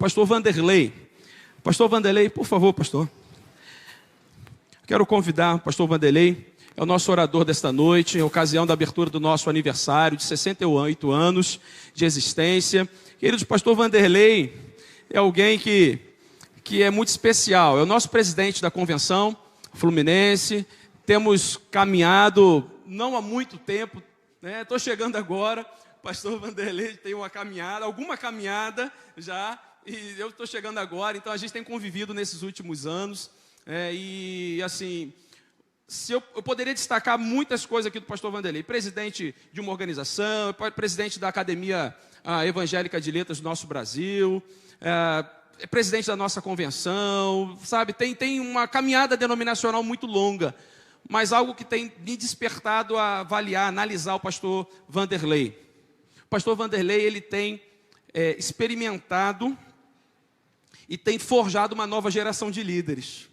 pastor Vanderlei. Pastor Vanderlei, por favor, pastor. Quero convidar o pastor Vanderlei, é o nosso orador desta noite, em ocasião da abertura do nosso aniversário de 68 anos de existência. Queridos, o pastor Vanderlei é alguém que é muito especial, é o nosso presidente da convenção fluminense. Temos caminhado, não há muito tempo, né? Estou chegando agora, o pastor Vanderlei tem alguma caminhada já, e eu estou chegando agora, então a gente tem convivido nesses últimos anos, e assim, se eu poderia destacar muitas coisas aqui do pastor Vanderlei, presidente de uma organização, presidente da Academia Evangélica de Letras do nosso Brasil, presidente da nossa convenção, sabe, tem uma caminhada denominacional muito longa, mas algo que tem me despertado a avaliar, analisar o pastor Vanderlei. O pastor Vanderlei, ele tem experimentado e tem forjado uma nova geração de líderes.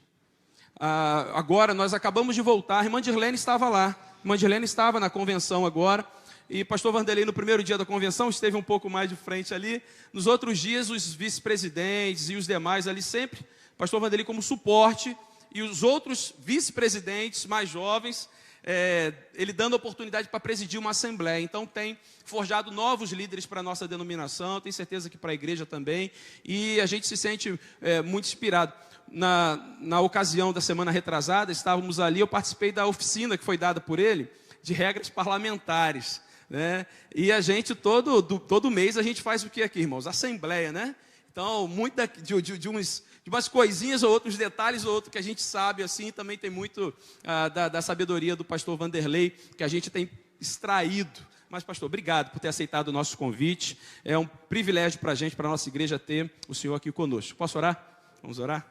Agora, nós acabamos de voltar, a irmã Dirlene estava lá, a irmã Dirlene estava na convenção agora, e pastor Vanderlei, no primeiro dia da convenção, esteve um pouco mais de frente ali. Nos outros dias, os vice-presidentes e os demais ali sempre, pastor Vanderlei como suporte, e os outros vice-presidentes mais jovens, ele dando oportunidade para presidir uma assembleia. Então tem forjado novos líderes para a nossa denominação, tenho certeza que para a igreja também, e a gente se sente muito inspirado. Na ocasião da semana retrasada, estávamos ali, eu participei da oficina que foi dada por ele, de regras parlamentares, né? E a gente, todo mês, a gente faz o que aqui, irmãos? Assembleia, né? Então, muito de umas coisinhas ou outros detalhes ou outro que a gente sabe, assim, também tem muito da sabedoria do pastor Vanderlei, que a gente tem extraído. Mas, pastor, obrigado por ter aceitado o nosso convite. É um privilégio para a gente, para a nossa igreja, ter o senhor aqui conosco. Posso orar? Vamos orar?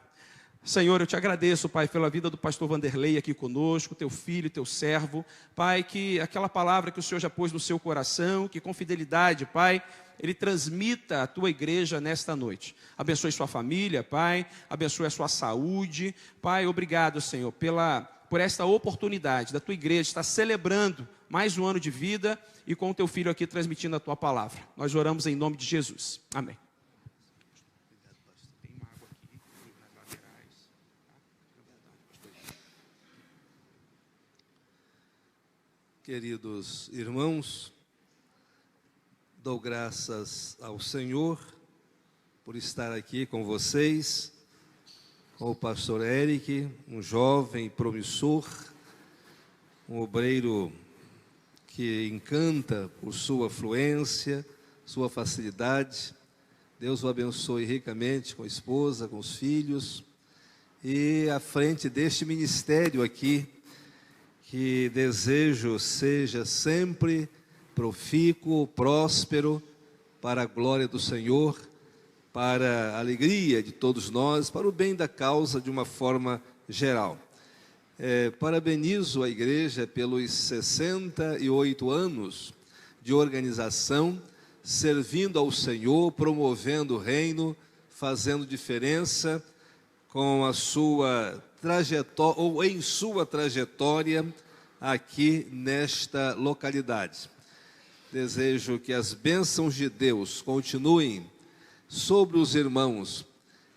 Senhor, eu te agradeço, Pai, pela vida do pastor Vanderlei aqui conosco, teu filho, teu servo. Pai, que aquela palavra que o Senhor já pôs no seu coração, que com fidelidade, Pai, ele transmita à tua igreja nesta noite. Abençoe sua família, Pai, abençoe a sua saúde. Pai, obrigado, Senhor, por esta oportunidade da tua igreja estar celebrando mais um ano de vida e com o teu filho aqui transmitindo a tua palavra. Nós oramos em nome de Jesus. Amém. Queridos irmãos, dou graças ao Senhor por estar aqui com vocês, com o pastor Eric, um jovem promissor, um obreiro que encanta por sua fluência, sua facilidade. Deus o abençoe ricamente com a esposa, com os filhos, e à frente deste ministério aqui, que desejo seja sempre profícuo, próspero, para a glória do Senhor, para a alegria de todos nós, para o bem da causa de uma forma geral. Parabenizo a igreja pelos 68 anos de organização, servindo ao Senhor, promovendo o reino, fazendo diferença com a sua trajetória, ou em sua trajetória aqui nesta localidade. Desejo que as bênçãos de Deus continuem sobre os irmãos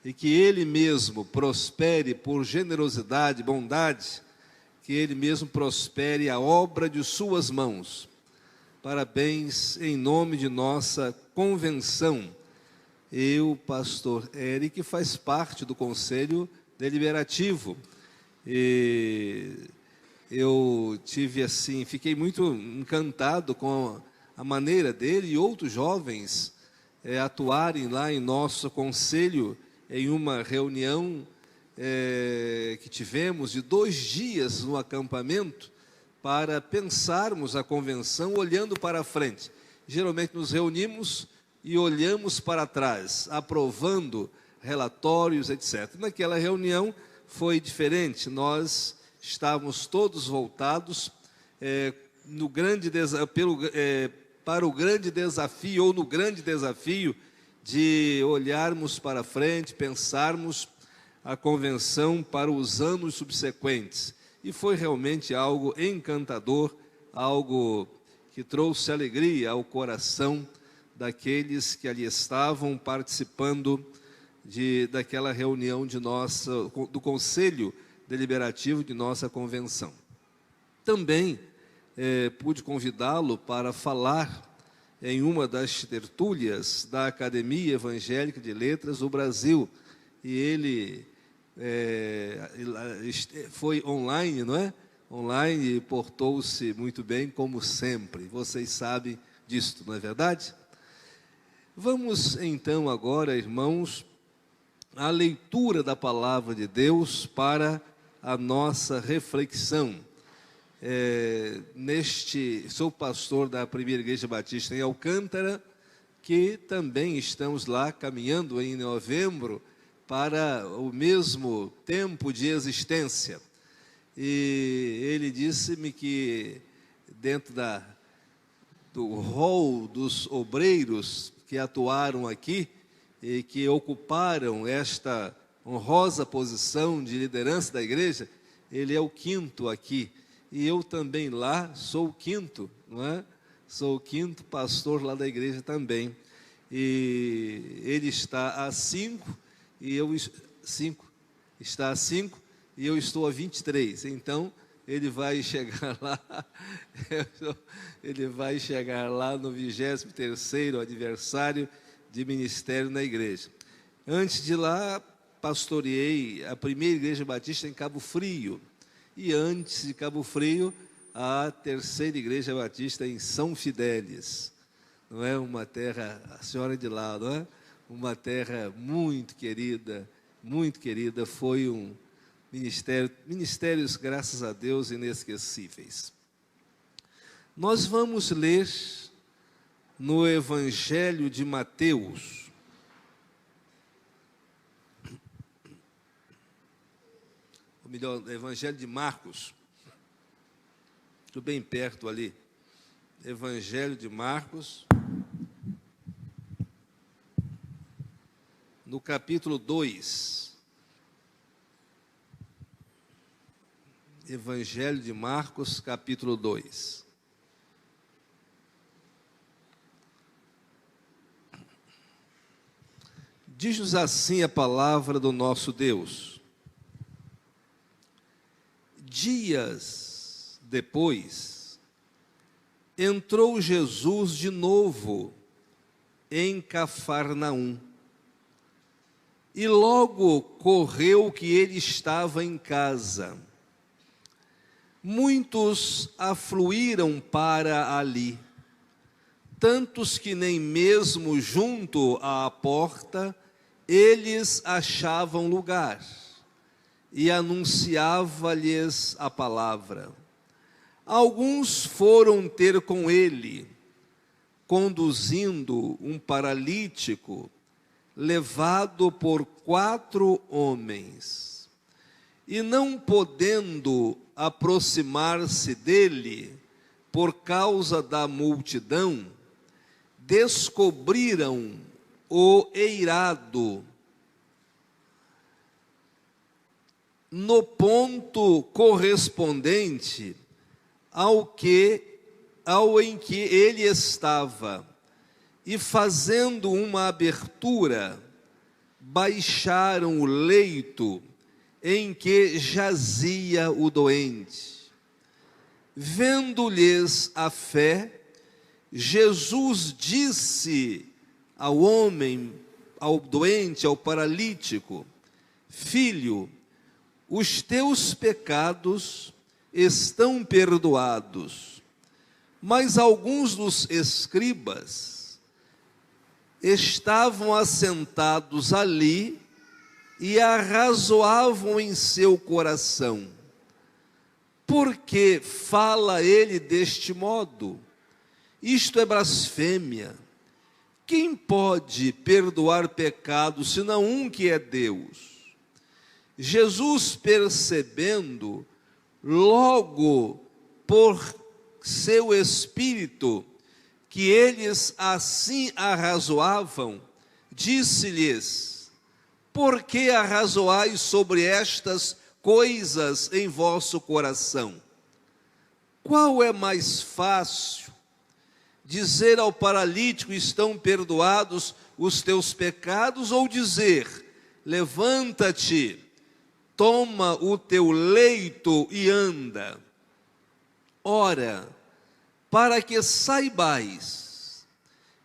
e que Ele mesmo prospere por generosidade, bondade, que Ele mesmo prospere a obra de suas mãos. Parabéns em nome de nossa convenção. Eu, pastor Eric, faz parte do Conselho Deliberativo, e eu fiquei muito encantado com a maneira dele e outros jovens atuarem lá em nosso conselho, em uma reunião que tivemos de 2 dias no acampamento, para pensarmos a convenção olhando para frente. Geralmente nos reunimos e olhamos para trás, aprovando relatórios, etc. Naquela reunião foi diferente, nós estávamos todos voltados para o grande desafio, ou no grande desafio, de olharmos para frente, pensarmos a convenção para os anos subsequentes. E foi realmente algo encantador, algo que trouxe alegria ao coração daqueles que ali estavam participando daquela reunião do Conselho Deliberativo de nossa convenção. Também pude convidá-lo para falar em uma das tertúlias da Academia Evangélica de Letras do Brasil. E ele foi online, não é? Online, e portou-se muito bem, como sempre. Vocês sabem disso, não é verdade? Vamos então agora, irmãos, à leitura da Palavra de Deus para a nossa reflexão. Sou pastor da Primeira Igreja Batista em Alcântara, que também estamos lá caminhando em novembro para o mesmo tempo de existência. E ele disse-me que dentro do rol dos obreiros que atuaram aqui e que ocuparam esta honrosa posição de liderança da igreja, ele é o quinto aqui. E eu também lá sou o quinto, não é? Sou o quinto pastor lá da igreja também. E ele está a 5, e eu está a 5, e eu estou a 23. Então, ele vai chegar lá, ele vai chegar lá no 23º aniversário de ministério na igreja. Antes de lá, pastoreei a Primeira Igreja Batista em Cabo Frio. E antes de Cabo Frio, a Terceira Igreja Batista em São Fidélis. Não é uma terra, a senhora de lá, não é? Uma terra muito querida, foi um ministérios, graças a Deus, inesquecíveis. Nós vamos ler no Evangelho de Mateus, ou melhor, no Evangelho de Marcos, estou bem perto ali, Evangelho de Marcos, no capítulo 2, Evangelho de Marcos, capítulo 2. Diz-nos assim a palavra do nosso Deus. Dias depois, entrou Jesus de novo em Cafarnaum. E logo correu que ele estava em casa. Muitos afluíram para ali, tantos que nem mesmo junto à porta eles achavam lugar, e anunciava-lhes a palavra. Alguns foram ter com ele, conduzindo um paralítico, levado por 4 homens, e não podendo aproximar-se dele, por causa da multidão, descobriram o eirado no ponto correspondente ao em que ele estava, e fazendo uma abertura, baixaram o leito em que jazia o doente. Vendo-lhes a fé, Jesus disse ao homem, ao doente, ao paralítico: Filho, os teus pecados estão perdoados. Mas alguns dos escribas estavam assentados ali e arrazoavam em seu coração: por que fala ele deste modo? Isto é blasfêmia. Quem pode perdoar pecados, senão um que é Deus? Jesus, percebendo, logo por seu espírito, que eles assim arrazoavam, disse-lhes: por que arrazoais sobre estas coisas em vosso coração? Qual é mais fácil? Dizer ao paralítico: estão perdoados os teus pecados, ou dizer: levanta-te, toma o teu leito e anda. Ora, para que saibais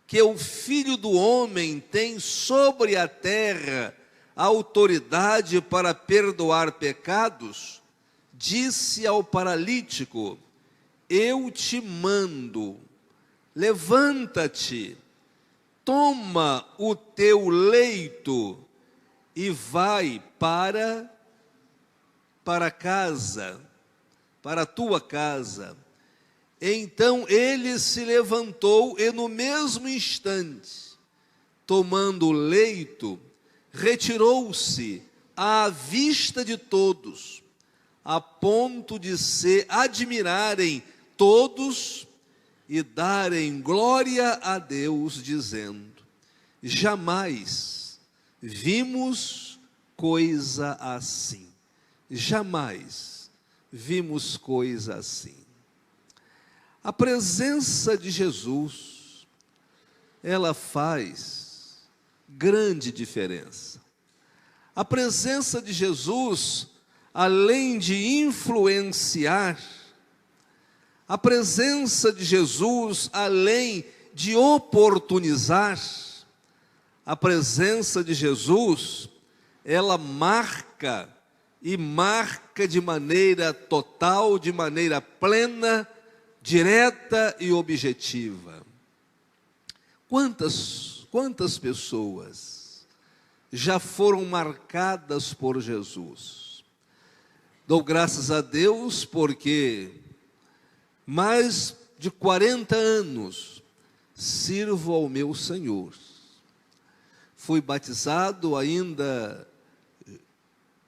que o Filho do Homem tem sobre a terra autoridade para perdoar pecados, disse ao paralítico: eu te mando, levanta-te, toma o teu leito e vai para casa, para a tua casa. Então ele se levantou e no mesmo instante, tomando o leito, retirou-se à vista de todos, a ponto de se admirarem todos e darem glória a Deus, dizendo: jamais vimos coisa assim. Jamais vimos coisa assim. A presença de Jesus, ela faz grande diferença. A presença de Jesus, além de influenciar, a presença de Jesus, além de oportunizar, a presença de Jesus, ela marca, e marca de maneira total, de maneira plena, direta e objetiva. Quantas pessoas já foram marcadas por Jesus? Dou graças a Deus porque mais de 40 anos sirvo ao meu Senhor. Fui batizado ainda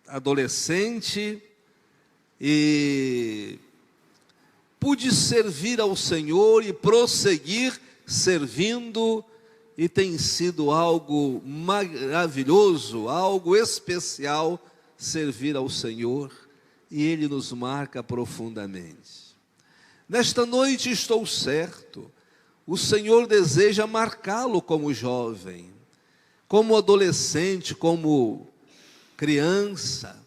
adolescente e pude servir ao Senhor e prosseguir servindo, e tem sido algo maravilhoso, algo especial servir ao Senhor, e Ele nos marca profundamente. Nesta noite estou certo, o Senhor deseja marcá-lo como jovem, como adolescente, como criança,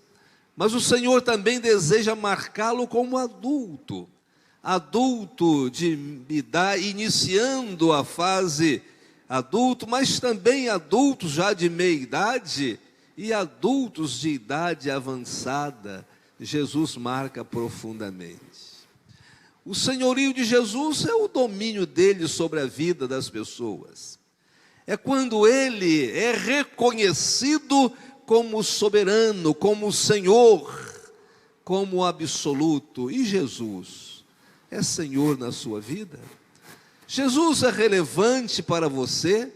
mas o Senhor também deseja marcá-lo como adulto de idade, iniciando a fase adulto, mas também adultos já de meia idade e adultos de idade avançada. Jesus marca profundamente. O senhorio de Jesus é o domínio dele sobre a vida das pessoas. É quando ele é reconhecido como soberano, como Senhor, como absoluto. E Jesus é Senhor na sua vida? Jesus é relevante para você?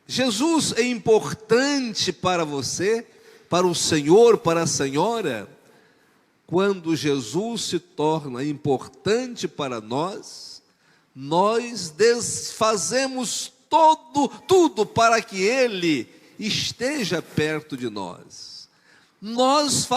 Jesus é importante para você, para o Senhor, para a Senhora? Quando Jesus se torna importante para nós, nós desfazemos tudo para que Ele esteja perto de nós. Nós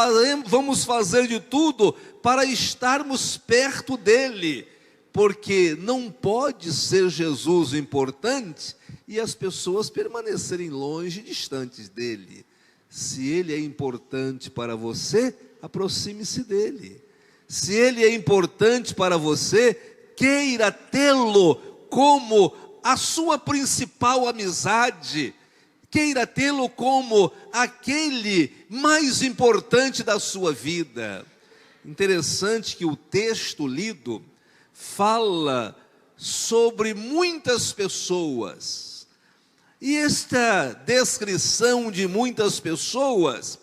vamos fazer de tudo para estarmos perto dEle, porque não pode ser Jesus importante e as pessoas permanecerem longe, distantes dEle. Se Ele é importante para você, aproxime-se dEle. Se Ele é importante para você, queira tê-lo como a sua principal amizade, queira tê-lo como aquele mais importante da sua vida. Interessante que o texto lido fala sobre muitas pessoas, e esta descrição de muitas pessoas,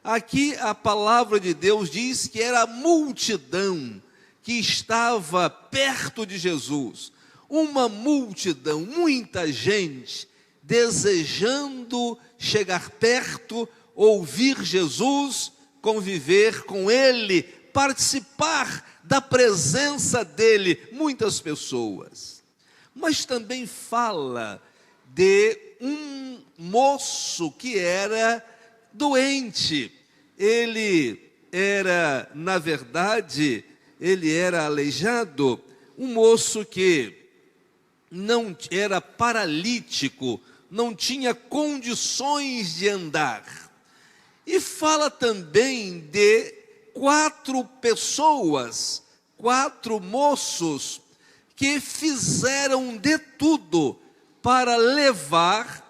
aqui a palavra de Deus diz que era a multidão que estava perto de Jesus, uma multidão, muita gente desejando chegar perto, ouvir Jesus, conviver com Ele, participar da presença dEle, muitas pessoas. Mas também fala de um moço que era doente. Ele era, na verdade, ele era aleijado, um moço que não era paralítico, não tinha condições de andar. E fala também de 4 pessoas, 4 moços, que fizeram de tudo para levar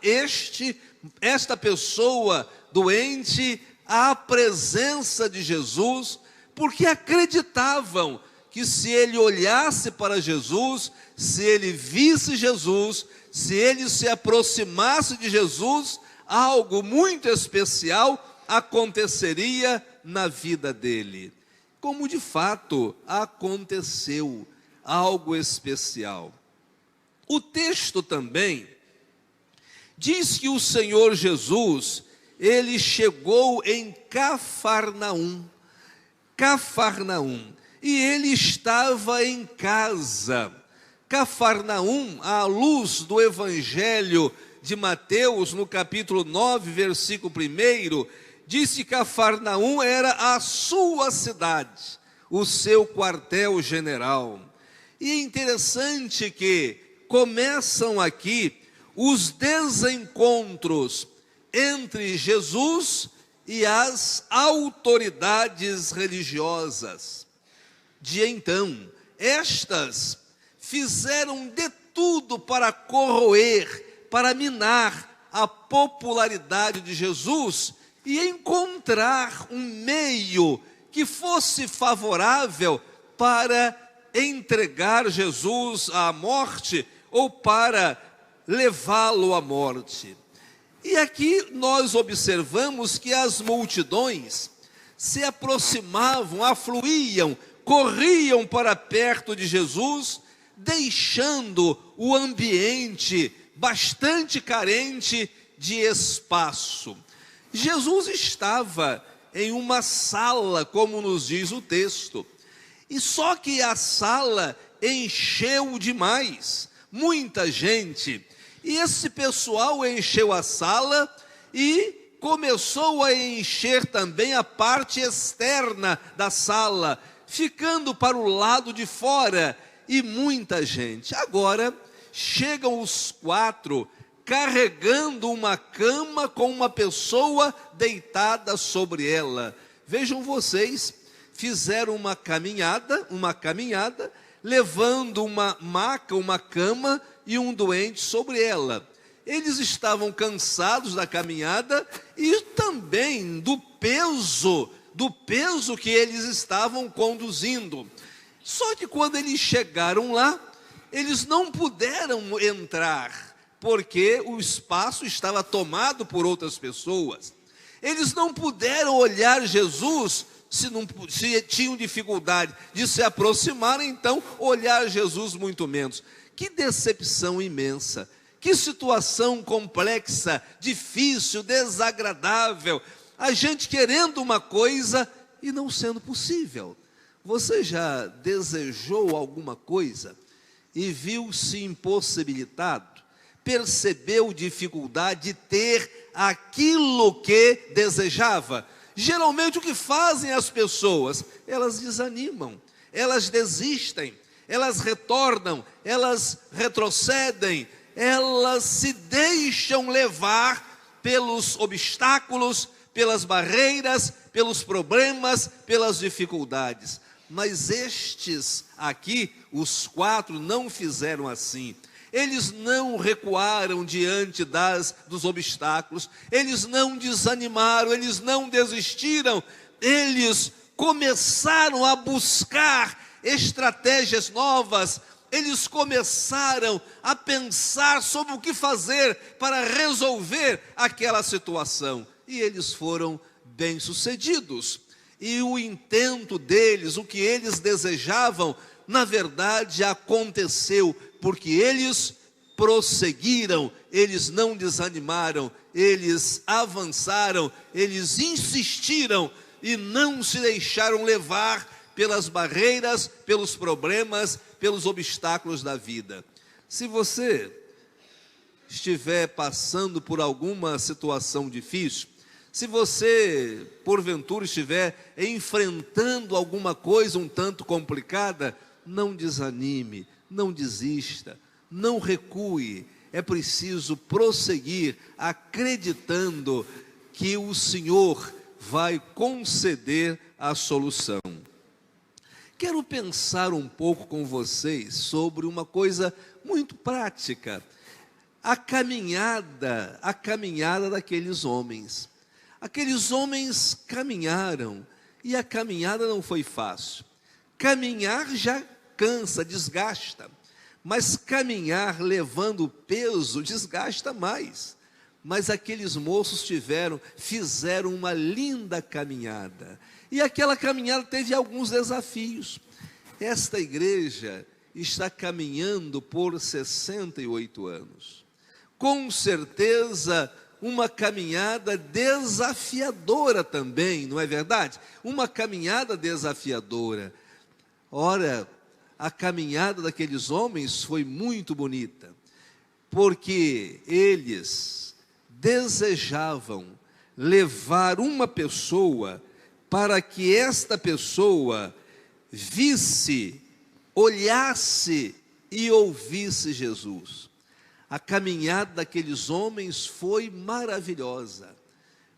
esta pessoa doente à presença de Jesus, porque acreditavam que se ele olhasse para Jesus, se ele visse Jesus, se ele se aproximasse de Jesus, algo muito especial aconteceria na vida dele. Como de fato aconteceu algo especial. O texto também diz que o Senhor Jesus, ele chegou em Cafarnaum, e ele estava em casa. Cafarnaum, à luz do Evangelho de Mateus, no capítulo 9, versículo 1, diz que Cafarnaum era a sua cidade, o seu quartel-general. E é interessante que começam aqui os desencontros entre Jesus e as autoridades religiosas. De então, estas fizeram de tudo para corroer, para minar a popularidade de Jesus e encontrar um meio que fosse favorável para entregar Jesus à morte ou para levá-lo à morte. E aqui nós observamos que as multidões se aproximavam, afluíam, corriam para perto de Jesus, deixando o ambiente bastante carente de espaço. Jesus estava em uma sala, como nos diz o texto, e só que a sala encheu demais, muita gente, e esse pessoal encheu a sala e começou a encher também a parte externa da sala, ficando para o lado de fora, e muita gente. Agora chegam os 4 carregando uma cama com uma pessoa deitada sobre ela. Vejam vocês, fizeram uma caminhada, levando uma maca, uma cama e um doente sobre ela. Eles estavam cansados da caminhada e também do peso que eles estavam conduzindo. Só que quando eles chegaram lá, eles não puderam entrar, porque o espaço estava tomado por outras pessoas. Eles não puderam olhar Jesus, se tinham dificuldade de se aproximar, então olhar Jesus muito menos. Que decepção imensa, que situação complexa, difícil, desagradável, a gente querendo uma coisa e não sendo possível. Você já desejou alguma coisa e viu-se impossibilitado? Percebeu dificuldade de ter aquilo que desejava? Geralmente o que fazem as pessoas? Elas desanimam, elas desistem, elas retornam, elas retrocedem, elas se deixam levar pelos obstáculos, pelas barreiras, pelos problemas, pelas dificuldades. Mas estes aqui, os 4, não fizeram assim. Eles não recuaram diante dos obstáculos, eles não desanimaram, eles não desistiram, eles começaram a buscar estratégias novas, eles começaram a pensar sobre o que fazer para resolver aquela situação, e eles foram bem-sucedidos. E o intento deles, o que eles desejavam, na verdade aconteceu, porque eles prosseguiram, eles não desanimaram, eles avançaram, eles insistiram e não se deixaram levar pelas barreiras, pelos problemas, pelos obstáculos da vida. Se você estiver passando por alguma situação difícil, se você, porventura, estiver enfrentando alguma coisa um tanto complicada, não desanime, não desista, não recue. É preciso prosseguir acreditando que o Senhor vai conceder a solução. Quero pensar um pouco com vocês sobre uma coisa muito prática. A caminhada daqueles homens. Aqueles homens caminharam e a caminhada não foi fácil. Caminhar já cansa, desgasta, mas caminhar levando peso desgasta mais. Mas aqueles moços fizeram uma linda caminhada. E aquela caminhada teve alguns desafios. Esta igreja está caminhando por 68 anos. Com certeza, uma caminhada desafiadora também, não é verdade? Uma caminhada desafiadora. Ora, a caminhada daqueles homens foi muito bonita, porque eles desejavam levar uma pessoa para que esta pessoa visse, olhasse e ouvisse Jesus. A caminhada daqueles homens foi maravilhosa,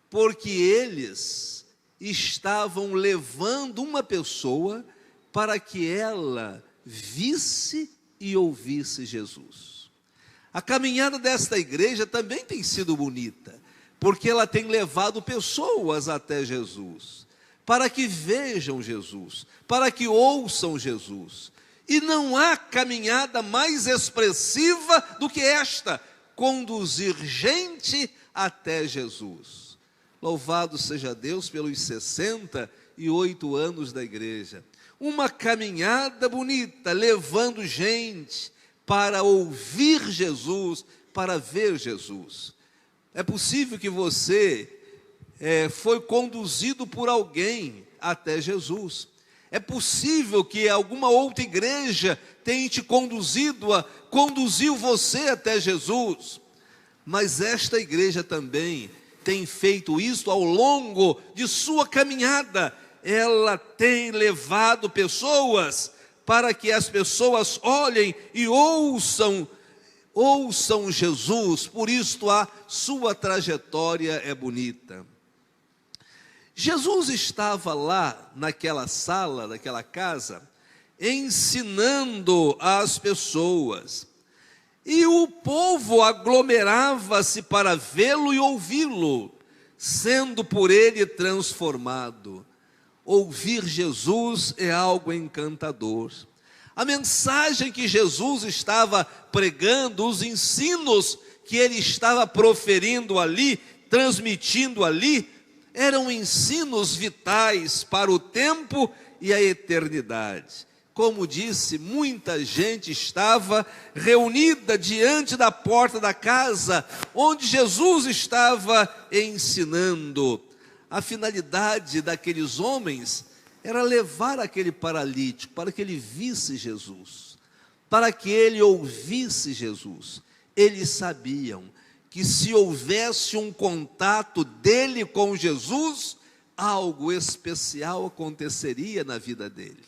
porque eles estavam levando uma pessoa para que ela visse e ouvisse Jesus. A caminhada desta igreja também tem sido bonita, porque ela tem levado pessoas até Jesus, para que vejam Jesus, para que ouçam Jesus. E não há caminhada mais expressiva do que esta, conduzir gente até Jesus. Louvado seja Deus pelos 68 anos da igreja. Uma caminhada bonita, levando gente para ouvir Jesus, para ver Jesus. É possível que você foi conduzido por alguém até Jesus. É possível que alguma outra igreja tenha te conduziu você até Jesus. Mas esta igreja também tem feito isso ao longo de sua caminhada. Ela tem levado pessoas para que as pessoas olhem e ouçam Jesus. Por isto a sua trajetória é bonita. Jesus estava lá naquela sala, naquela casa, ensinando as pessoas. E o povo aglomerava-se para vê-lo e ouvi-lo, sendo por ele transformado. Ouvir Jesus é algo encantador. A mensagem que Jesus estava pregando, os ensinos que ele estava proferindo ali, transmitindo ali, eram ensinos vitais para o tempo e a eternidade. Como disse, muita gente estava reunida diante da porta da casa, onde Jesus estava ensinando. A finalidade daqueles homens era levar aquele paralítico para que ele visse Jesus, para que ele ouvisse Jesus. Eles sabiam que se houvesse um contato dele com Jesus, algo especial aconteceria na vida dele.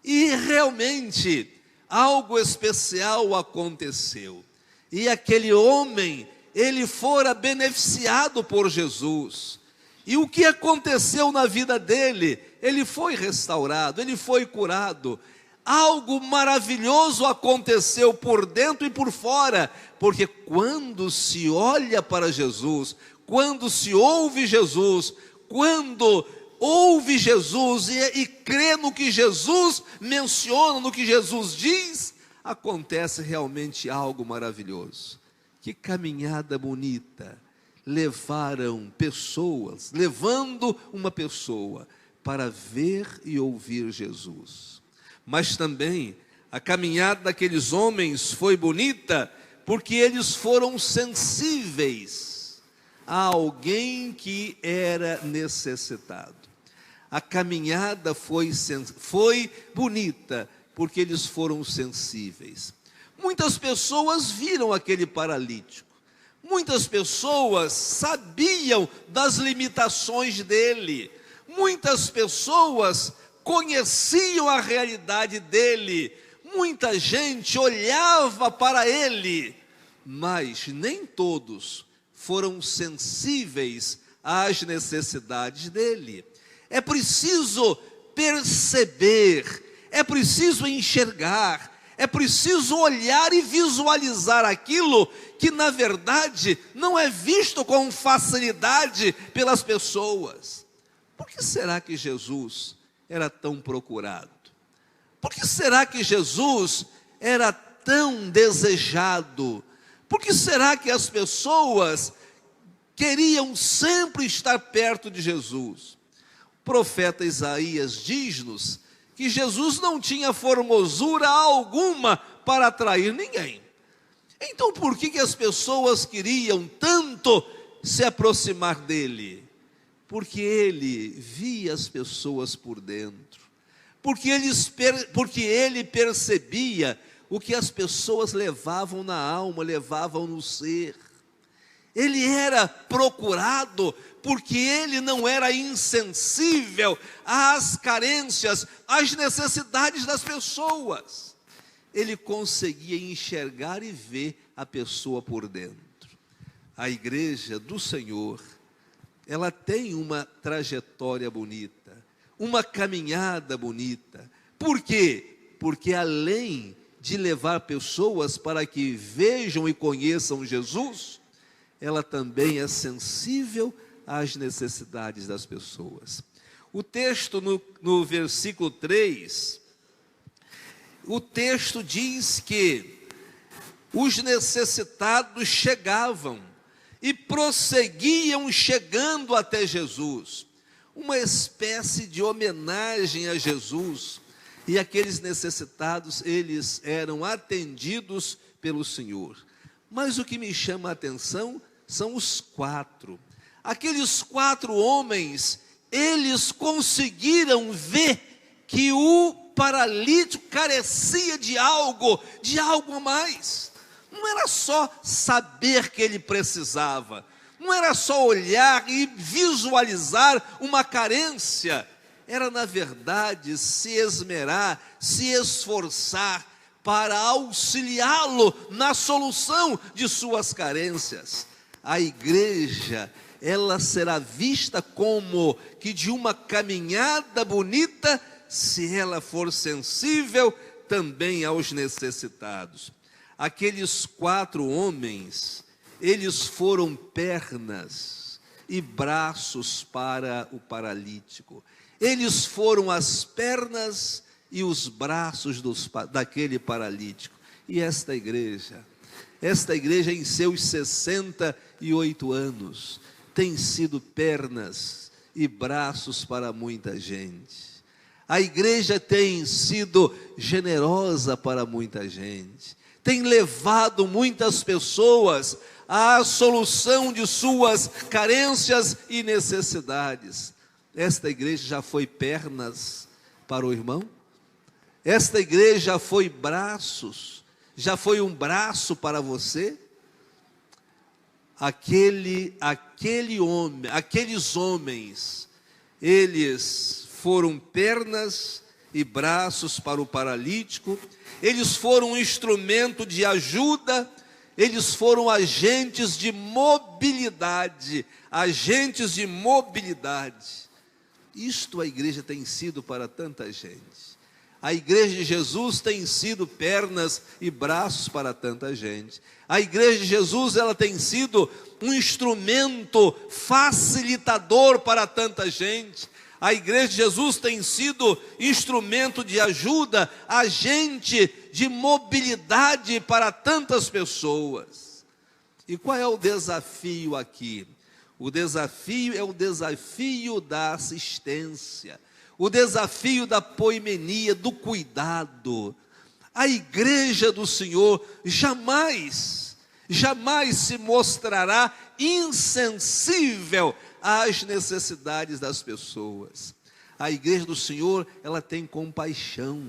E realmente, algo especial aconteceu. E aquele homem, ele fora beneficiado por Jesus. E o que aconteceu na vida dele? Ele foi restaurado, ele foi curado. Algo maravilhoso aconteceu por dentro e por fora, porque quando se olha para Jesus, quando se ouve Jesus, quando ouve Jesus e crê no que Jesus menciona, no que Jesus diz, acontece realmente algo maravilhoso. Que caminhada bonita, levando uma pessoa para ver e ouvir Jesus. Mas também a caminhada daqueles homens foi bonita, porque eles foram sensíveis a alguém que era necessitado. A caminhada foi bonita, porque eles foram sensíveis. Muitas pessoas viram aquele paralítico. Muitas pessoas sabiam das limitações dele. Muitas pessoas conheciam a realidade dele, muita gente olhava para ele, mas nem todos foram sensíveis às necessidades dele. É preciso perceber, é preciso enxergar, é preciso olhar e visualizar aquilo que na verdade não é visto com facilidade pelas pessoas. Por que será que Jesus era tão procurado? Por que será que Jesus era tão desejado? Por que será que as pessoas queriam sempre estar perto de Jesus? O profeta Isaías diz-nos que Jesus não tinha formosura alguma para atrair ninguém. Então por que as pessoas queriam tanto se aproximar dele? Porque ele via as pessoas por dentro, porque ele percebia o que as pessoas levavam na alma, levavam no ser. Ele era procurado porque ele não era insensível às carências, às necessidades das pessoas. Ele conseguia enxergar e ver a pessoa por dentro. A igreja do Senhor, ela tem uma trajetória bonita, uma caminhada bonita. Por quê? Porque além de levar pessoas para que vejam e conheçam Jesus, ela também é sensível às necessidades das pessoas. O texto no versículo 3, o texto diz que os necessitados chegavam e prosseguiam chegando até Jesus, uma espécie de homenagem a Jesus, e aqueles necessitados, eles eram atendidos pelo Senhor. Mas o que me chama a atenção são os 4. Aqueles 4 homens, eles conseguiram ver que o paralítico carecia de algo a mais. Não era só saber que ele precisava, não era só olhar e visualizar uma carência, era na verdade se esmerar, se esforçar para auxiliá-lo na solução de suas carências. A igreja, ela será vista como que de uma caminhada bonita, se ela for sensível também aos necessitados. Aqueles 4 homens, eles foram pernas e braços para o paralítico. Eles foram as pernas e os braços daquele paralítico. E esta igreja em seus 68 anos, tem sido pernas e braços para muita gente. A igreja tem sido generosa para muita gente, tem levado muitas pessoas à solução de suas carências e necessidades. Esta igreja já foi pernas para o irmão? Esta igreja já foi braços? Já foi um braço para você? Aqueles homens, eles foram pernas e braços para o paralítico, eles foram um instrumento de ajuda, eles foram agentes de mobilidade, Isto a igreja tem sido para tanta gente. A igreja de Jesus tem sido pernas e braços para tanta gente. A igreja de Jesus, ela tem sido um instrumento facilitador para tanta gente. A igreja de Jesus tem sido instrumento de ajuda, agente de mobilidade para tantas pessoas. E qual é o desafio aqui? O desafio é o desafio da assistência, o desafio da poimenia, do cuidado. A igreja do Senhor jamais se mostrará insensível às necessidades das pessoas. A igreja do Senhor, ela tem compaixão,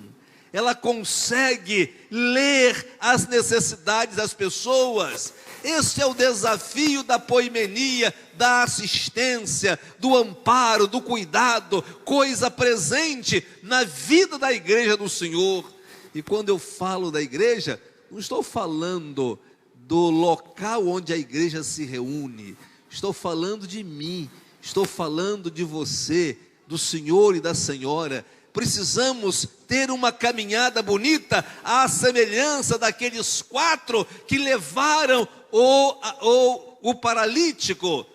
ela consegue ler as necessidades das pessoas. Esse é o desafio da poimenia, da assistência, do amparo, do cuidado, coisa presente na vida da igreja do Senhor. E quando eu falo da igreja, não estou falando do local onde a igreja se reúne, estou falando de mim, estou falando de você, do senhor e da senhora. Precisamos ter uma caminhada bonita, à semelhança daqueles 4 que levaram o paralítico.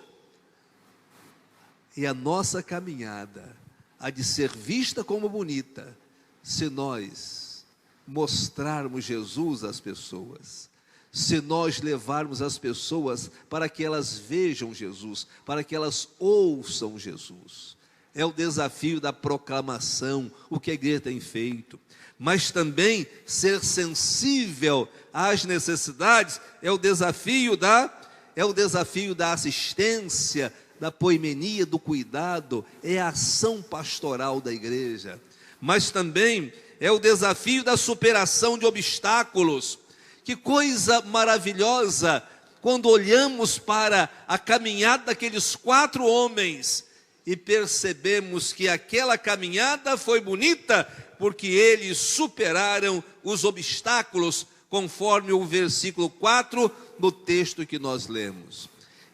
E a nossa caminhada há de ser vista como bonita, se nós mostrarmos Jesus às pessoas, se nós levarmos as pessoas para que elas vejam Jesus, para que elas ouçam Jesus. É o desafio da proclamação, o que a igreja tem feito. Mas também ser sensível às necessidades é o desafio da assistência, da poimenia, do cuidado, é a ação pastoral da igreja. Mas também é o desafio da superação de obstáculos. Que coisa maravilhosa quando olhamos para a caminhada daqueles 4 homens e percebemos que aquela caminhada foi bonita porque eles superaram os obstáculos, conforme o versículo 4 do texto que nós lemos.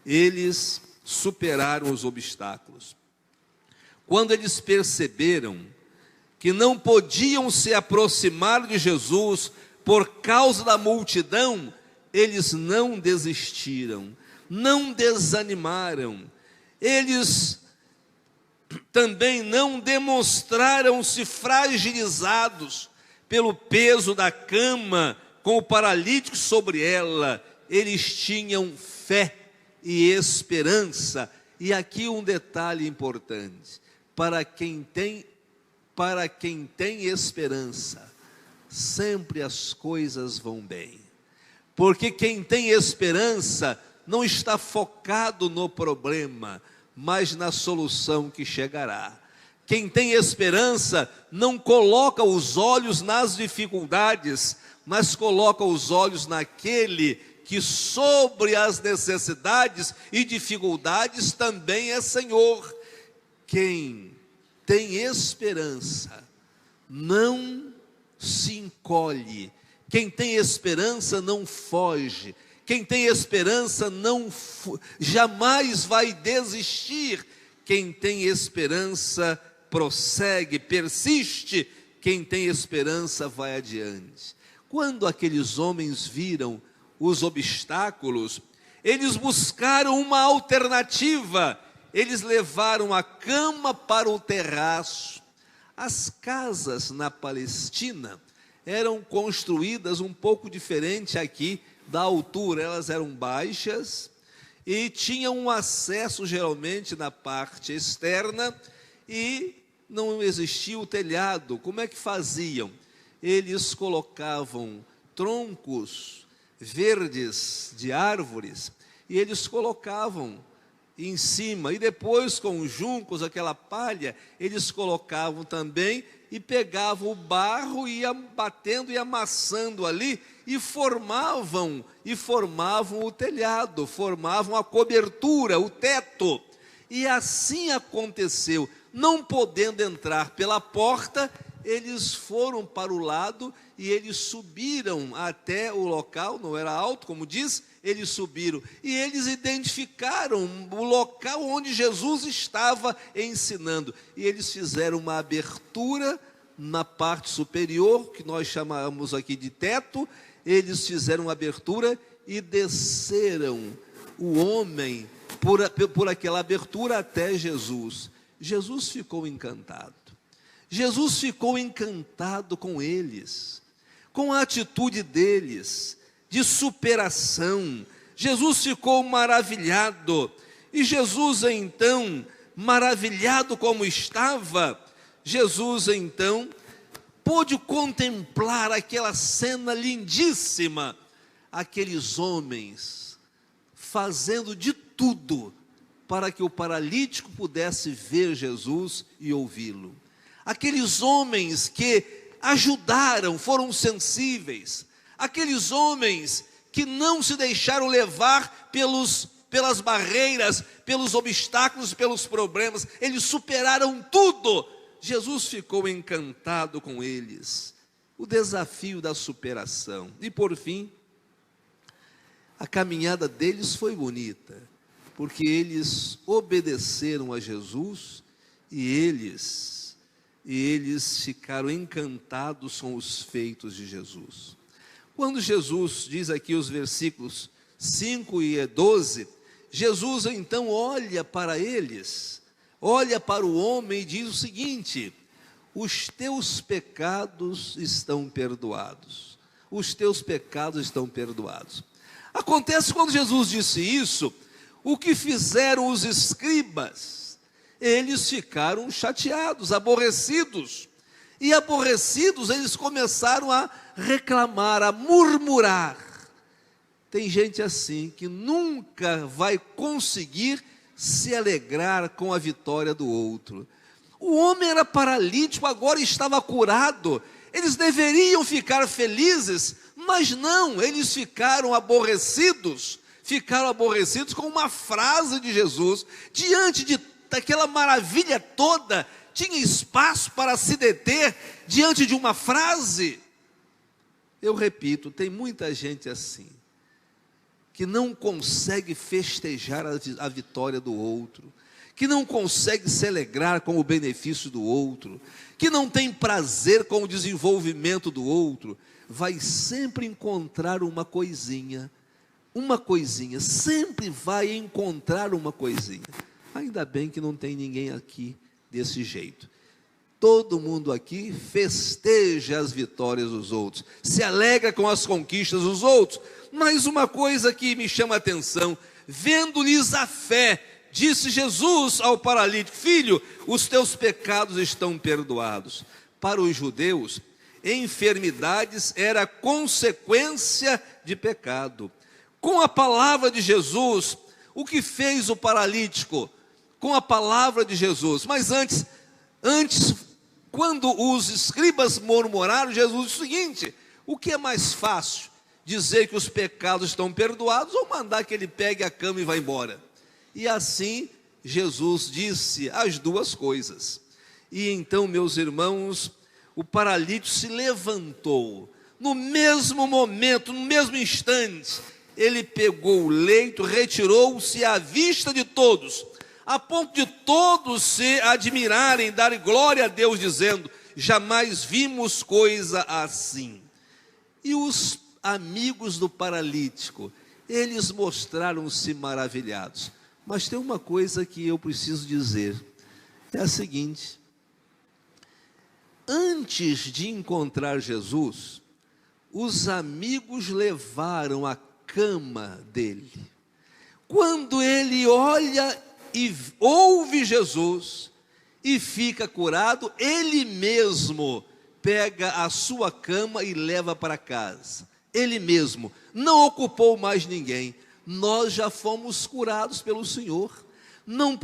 Eles superaram os obstáculos. Quando eles perceberam que não podiam se aproximar de Jesus por causa da multidão, eles não desistiram, não desanimaram. Eles também não demonstraram-se fragilizados pelo peso da cama com o paralítico sobre ela. Eles tinham fé e esperança. E aqui um detalhe importante: para quem tem esperança, sempre as coisas vão bem. Porque quem tem esperança não está focado no problema, mas na solução que chegará. Quem tem esperança não coloca os olhos nas dificuldades, mas coloca os olhos naquele que sobre as necessidades e dificuldades também é Senhor. Quem tem esperança não se encolhe. Quem tem esperança não foge. Quem tem esperança jamais vai desistir. Quem tem esperança prossegue, persiste. Quem tem esperança vai adiante. Quando aqueles homens viram os obstáculos, eles buscaram uma alternativa. Eles levaram a cama para o terraço. As casas na Palestina eram construídas um pouco diferente aqui da altura. Elas eram baixas e tinham um acesso geralmente na parte externa e não existia o telhado. Como é que faziam? Eles colocavam troncos verdes de árvores e eles colocavam em cima, e depois com os juncos, aquela palha, eles colocavam também e pegavam o barro e iam batendo e amassando ali e formavam o telhado, formavam a cobertura, o teto. E assim aconteceu. Não podendo entrar pela porta, eles foram para o lado e eles subiram até o local. Não era alto, como diz, eles subiram e eles identificaram o local onde Jesus estava ensinando, e eles fizeram uma abertura na parte superior, que nós chamamos aqui de teto. Eles fizeram uma abertura e desceram o homem por aquela abertura até Jesus. Jesus ficou encantado. Jesus ficou encantado com eles, com a atitude deles, de superação. Jesus ficou maravilhado. E Jesus então, maravilhado como estava, Jesus então pôde contemplar aquela cena lindíssima, aqueles homens fazendo de tudo para que o paralítico pudesse ver Jesus e ouvi-lo. Aqueles homens que ajudaram, foram sensíveis. Aqueles homens que não se deixaram levar pelas barreiras, pelos obstáculos, pelos problemas. Eles superaram tudo. Jesus ficou encantado com eles. O desafio da superação. E por fim, a caminhada deles foi bonita, porque eles obedeceram a Jesus e eles ficaram encantados com os feitos de Jesus. Quando Jesus diz aqui os versículos 5 e 12, Jesus então olha para eles, olha para o homem e diz o seguinte: os teus pecados estão perdoados. Os teus pecados estão perdoados. Acontece quando Jesus disse isso, o que fizeram os escribas? Eles ficaram chateados, aborrecidos. E aborrecidos, eles começaram a reclamar, a murmurar. Tem gente assim que nunca vai conseguir se alegrar com a vitória do outro. O homem era paralítico, agora estava curado. Eles deveriam ficar felizes, mas não, eles ficaram aborrecidos com uma frase de Jesus. Diante daquela maravilha toda, tinha espaço para se deter diante de uma frase? Eu repito, tem muita gente assim, que não consegue festejar a vitória do outro, que não consegue se alegrar com o benefício do outro, que não tem prazer com o desenvolvimento do outro, vai sempre encontrar uma coisinha, sempre vai encontrar uma coisinha. Ainda bem que não tem ninguém aqui desse jeito. Todo mundo aqui festeja as vitórias dos outros, se alegra com as conquistas dos outros, mas uma coisa que me chama a atenção, vendo-lhes a fé, disse Jesus ao paralítico: filho, os teus pecados estão perdoados. Para os judeus, enfermidades era consequência de pecado. Com a palavra de Jesus, o que fez o paralítico? Com a palavra de Jesus. Mas antes, quando os escribas murmuraram, Jesus disse o seguinte: o que é mais fácil? Dizer que os pecados estão perdoados ou mandar que ele pegue a cama e vá embora? E assim Jesus disse as duas coisas. E então, meus irmãos, o paralítico se levantou. No mesmo momento, no mesmo instante, ele pegou o leito, retirou-se à vista de todos, a ponto de todos se admirarem, darem glória a Deus, dizendo: jamais vimos coisa assim. E os amigos do paralítico, eles mostraram-se maravilhados. Mas tem uma coisa que eu preciso dizer, é a seguinte: antes de encontrar Jesus, os amigos levaram a cama dele. Quando ele olha e ouve Jesus e fica curado, ele mesmo pega a sua cama e leva para casa. Ele mesmo, não ocupou mais ninguém. Nós já fomos curados pelo Senhor. Não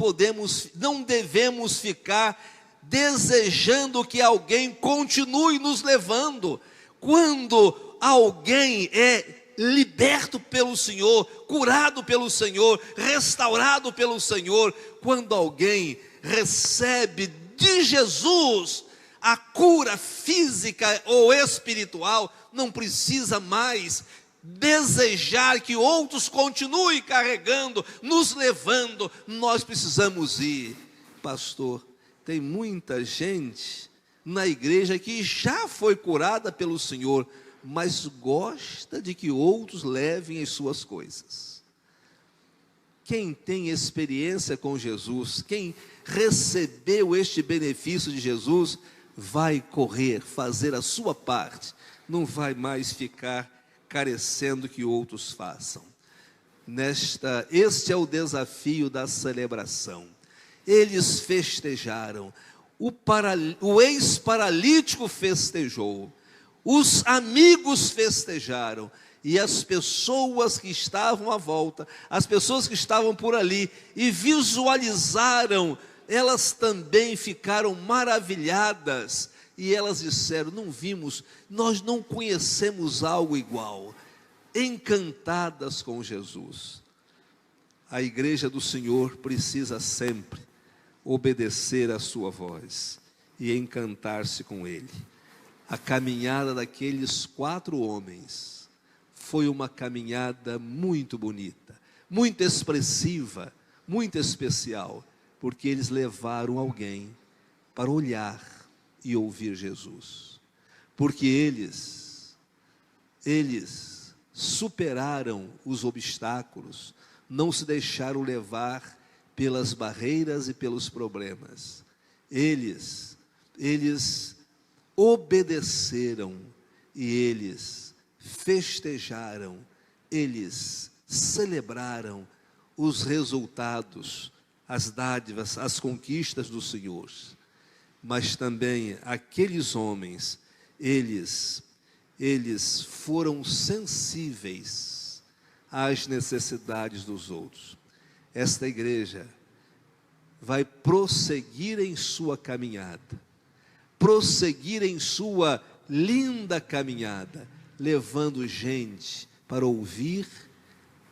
devemos ficar desejando que alguém continue nos levando. Quando alguém é liberto pelo Senhor, curado pelo Senhor, restaurado pelo Senhor, quando alguém recebe de Jesus a cura física ou espiritual, não precisa mais desejar que outros continuem carregando, nos levando. Nós precisamos ir. Pastor, tem muita gente na igreja que já foi curada pelo Senhor, mas gosta de que outros levem as suas coisas. Quem tem experiência com Jesus, quem recebeu este benefício de Jesus, vai correr, fazer a sua parte, não vai mais ficar carecendo que outros façam. Este é o desafio da celebração. Eles festejaram, o ex-paralítico festejou, os amigos festejaram, e as pessoas que estavam à volta, as pessoas que estavam por ali e visualizaram, elas também ficaram maravilhadas, e elas disseram: não vimos, nós não conhecemos algo igual, encantadas com Jesus. A igreja do Senhor precisa sempre obedecer à sua voz e encantar-se com Ele. A caminhada daqueles 4 homens foi uma caminhada muito bonita, muito expressiva, muito especial, porque eles levaram alguém para olhar e ouvir Jesus. Porque eles superaram os obstáculos, não se deixaram levar pelas barreiras e pelos problemas. Eles obedeceram e eles festejaram, eles celebraram os resultados, as dádivas, as conquistas do Senhor. Mas também aqueles homens, eles foram sensíveis às necessidades dos outros. Esta igreja vai prosseguir em sua caminhada, prosseguir em sua linda caminhada, levando gente para ouvir,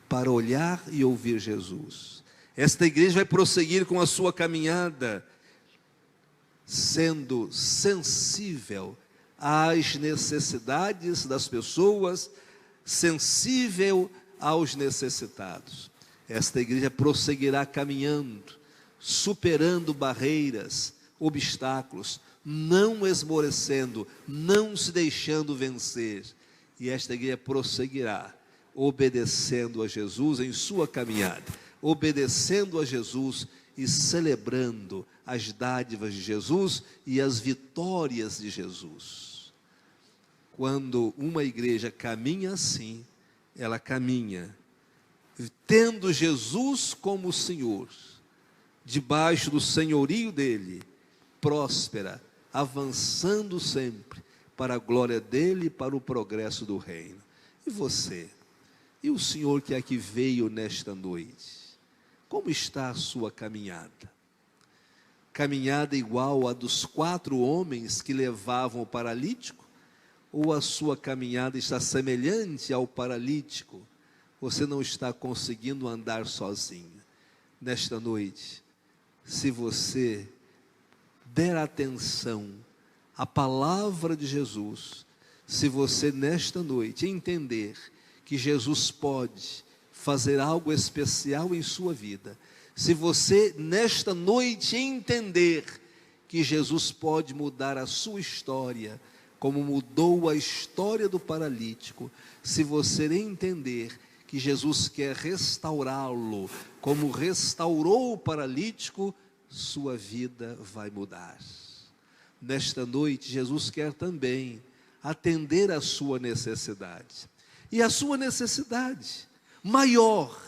para olhar e ouvir Jesus. Esta igreja vai prosseguir com a sua caminhada, sendo sensível às necessidades das pessoas, sensível aos necessitados. Esta igreja prosseguirá caminhando, superando barreiras, obstáculos, não esmorecendo, não se deixando vencer. E esta igreja prosseguirá, obedecendo a Jesus em sua caminhada, obedecendo a Jesus e celebrando as dádivas de Jesus e as vitórias de Jesus. Quando uma igreja caminha assim, ela caminha tendo Jesus como Senhor, debaixo do senhorio dele, próspera, avançando sempre para a glória dele e para o progresso do reino. E você? E o Senhor que aqui veio nesta noite? Como está a sua caminhada? Caminhada igual a dos 4 homens que levavam o paralítico? Ou a sua caminhada está semelhante ao paralítico? Você não está conseguindo andar sozinho. Nesta noite, se você der atenção à palavra de Jesus, se você nesta noite entender que Jesus pode fazer algo especial em sua vida, se você nesta noite entender que Jesus pode mudar a sua história, como mudou a história do paralítico, se você entender que Jesus quer restaurá-lo, como restaurou o paralítico, sua vida vai mudar. Nesta noite, Jesus quer também atender a sua necessidade. E a sua necessidade maior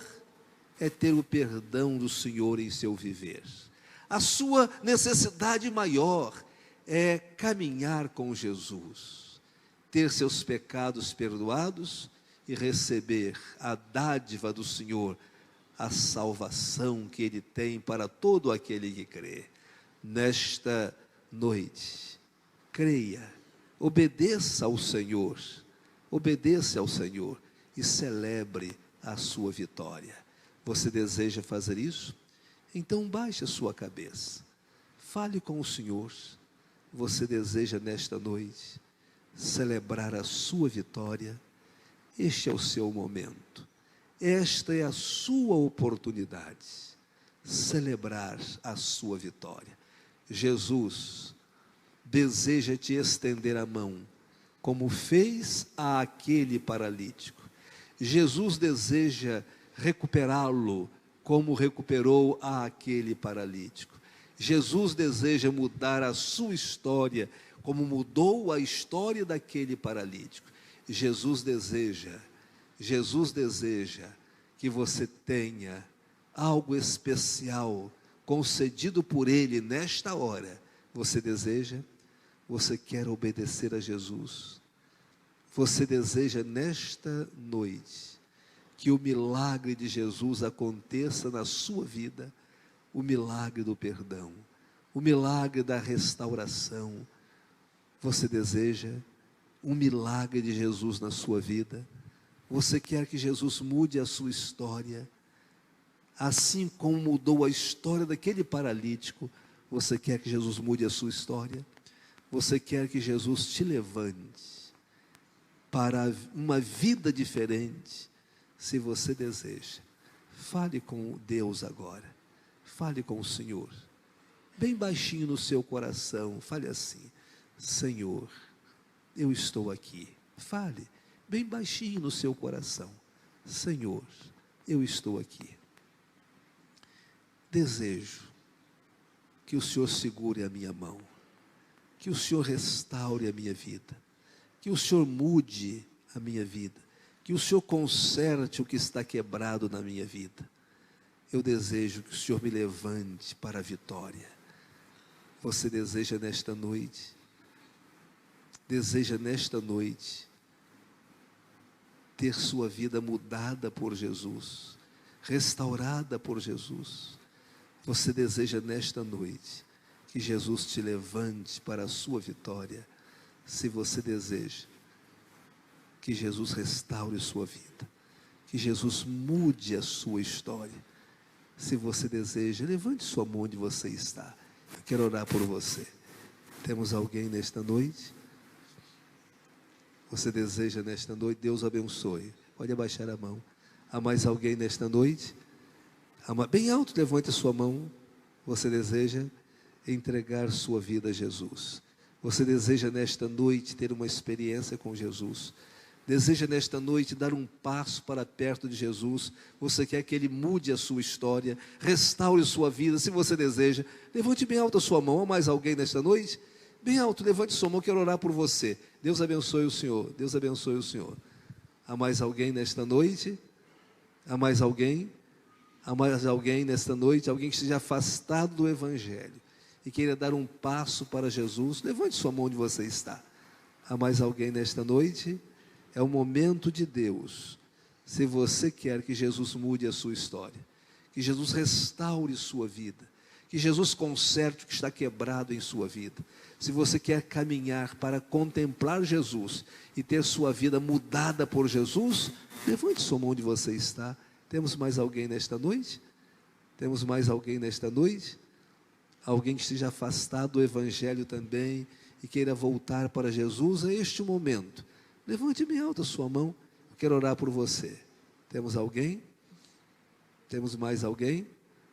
é ter o perdão do Senhor em seu viver. A sua necessidade maior é caminhar com Jesus, ter seus pecados perdoados e receber a dádiva do Senhor, a salvação que Ele tem para todo aquele que crê. Nesta noite, creia, obedeça ao Senhor e celebre a sua vitória. Você deseja fazer isso? Então baixe a sua cabeça, fale com o Senhor. Você deseja nesta noite celebrar a sua vitória? Este é o seu momento, esta é a sua oportunidade, celebrar a sua vitória. Jesus deseja te estender a mão, como fez àquele paralítico. Jesus deseja recuperá-lo, como recuperou àquele paralítico. Jesus deseja mudar a sua história, como mudou a história daquele paralítico. Jesus deseja que você tenha algo especial concedido por Ele nesta hora. Você deseja? Você quer obedecer a Jesus? Você deseja nesta noite que o milagre de Jesus aconteça na sua vida, o milagre do perdão, o milagre da restauração? Você deseja um milagre de Jesus na sua vida? Você quer que Jesus mude a sua história? Assim como mudou a história daquele paralítico, você quer que Jesus mude a sua história? Você quer que Jesus te levante para uma vida diferente? Se você deseja, fale com Deus agora. fale com o Senhor. Bem baixinho no seu coração, fale assim: Senhor, eu estou aqui. Fale bem baixinho no seu coração: Senhor, eu estou aqui. Desejo que o Senhor segure a minha mão, que o Senhor restaure a minha vida, que o Senhor mude a minha vida, que o Senhor conserte o que está quebrado na minha vida. Eu desejo que o Senhor me levante para a vitória. Você deseja nesta noite ter sua vida mudada por Jesus, restaurada por Jesus. Você deseja nesta noite que Jesus te levante para a sua vitória. Se você deseja que Jesus restaure sua vida, que Jesus mude a sua história, se você deseja, levante sua mão onde você está. Eu quero orar por você. Temos alguém nesta noite? Você deseja nesta noite? Deus abençoe. Pode abaixar a mão. Há mais alguém nesta noite? Bem alto, levante a sua mão. Você deseja entregar sua vida a Jesus? Você deseja nesta noite ter uma experiência com Jesus? Deseja nesta noite dar um passo para perto de Jesus? Você quer que Ele mude a sua história, restaure sua vida? Se você deseja, levante bem alto a sua mão. Há mais alguém nesta noite? Bem alto, levante sua mão, quero orar por você. Deus abençoe o Senhor, Deus abençoe o Senhor. Há mais alguém nesta noite? Há mais alguém? Há mais alguém nesta noite? Alguém que esteja afastado do Evangelho e queira dar um passo para Jesus? Levante sua mão onde você está. Há mais alguém nesta noite? É o momento de Deus. Se você quer que Jesus mude a sua história, que Jesus restaure sua vida, que Jesus conserte o que está quebrado em sua vida, se você quer caminhar para contemplar Jesus e ter sua vida mudada por Jesus, levante sua mão onde você está. Temos mais alguém nesta noite? Temos mais alguém nesta noite? Alguém que esteja afastado do Evangelho também e queira voltar para Jesus? É este o momento. Levante bem alto a sua mão. Eu quero orar por você. Temos alguém? Temos mais alguém?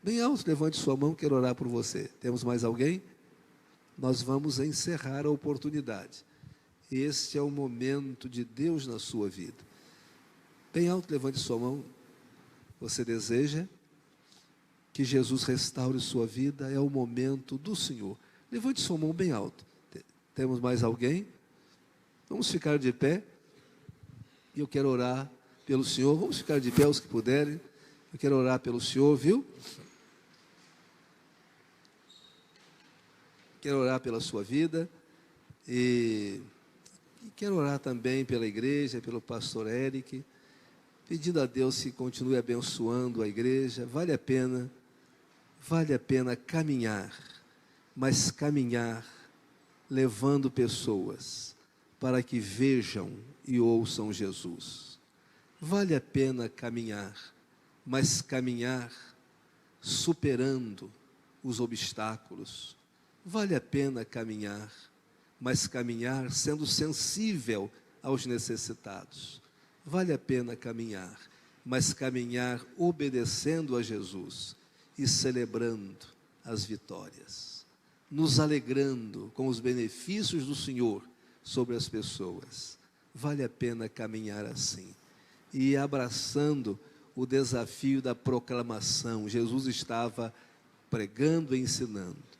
Bem alto, levante sua mão, quero orar por você. Temos mais alguém? Nós vamos encerrar a oportunidade. Este é o momento de Deus na sua vida. Bem alto, levante sua mão. Você deseja que Jesus restaure sua vida? É o momento do Senhor. Levante sua mão bem alto. Temos mais alguém? Vamos ficar de pé. E eu quero orar pelo Senhor. Vamos ficar de pé os que puderem. Eu quero orar pelo Senhor, viu? Quero orar pela sua vida. E quero orar também pela igreja, pelo pastor Eric, pedindo a Deus que continue abençoando a igreja. Vale a pena caminhar, mas caminhar levando pessoas para que vejam e ouçam Jesus. Vale a pena caminhar, mas caminhar superando os obstáculos. Vale a pena caminhar, mas caminhar sendo sensível aos necessitados. Vale a pena caminhar, mas caminhar obedecendo a Jesus e celebrando as vitórias, nos alegrando com os benefícios do Senhor sobre as pessoas. Vale a pena caminhar assim e abraçando o desafio da proclamação. Jesus estava pregando e ensinando.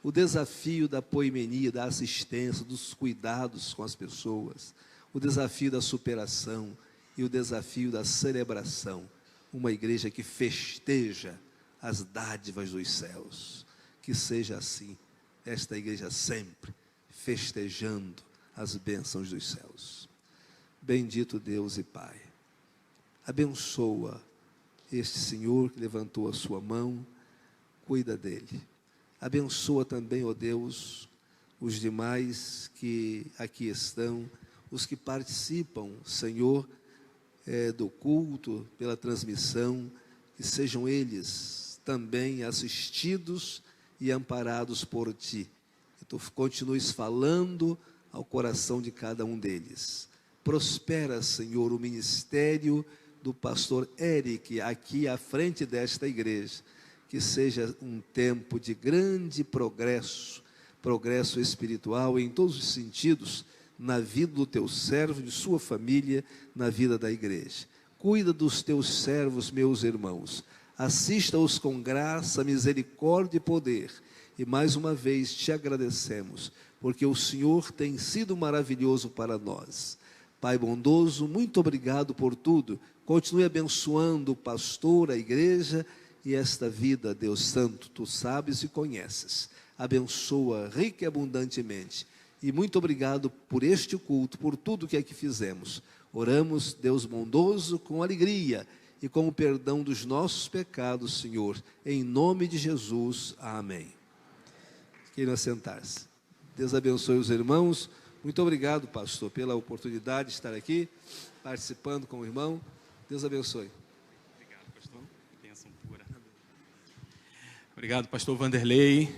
O desafio da poimenia, da assistência, dos cuidados com as pessoas, o desafio da superação e o desafio da celebração. Uma igreja que festeja as dádivas dos céus. Que seja assim, esta igreja sempre festejando as bênçãos dos céus. Bendito Deus e Pai, abençoa este Senhor que levantou a sua mão, cuida dele. Abençoa também, ó Deus, os demais que aqui estão, os que participam, Senhor, do culto, pela transmissão, que sejam eles também assistidos e amparados por Ti. Que Tu continues falando ao coração de cada um deles. Prospera, Senhor, o ministério do pastor Eric, aqui à frente desta igreja. que seja um tempo de grande progresso, progresso espiritual em todos os sentidos, na vida do teu servo, de sua família, na vida da igreja. Cuida dos teus servos, meus irmãos. Assista-os com graça, misericórdia e poder. E mais uma vez te agradecemos, porque o Senhor tem sido maravilhoso para nós. Pai bondoso, muito obrigado por tudo. Continue abençoando o pastor, a igreja e esta vida, Deus Santo, tu sabes e conheces. Abençoa rica e abundantemente. E muito obrigado por este culto, por tudo que aqui fizemos. Oramos, Deus bondoso, com alegria e com o perdão dos nossos pecados, Senhor. Em nome de Jesus, amém. Queiram assentar-se. Deus abençoe os irmãos. Muito obrigado, pastor, pela oportunidade de estar aqui, participando com o irmão. Deus abençoe. Obrigado, pastor. Bênção pura. Obrigado, pastor Vanderlei.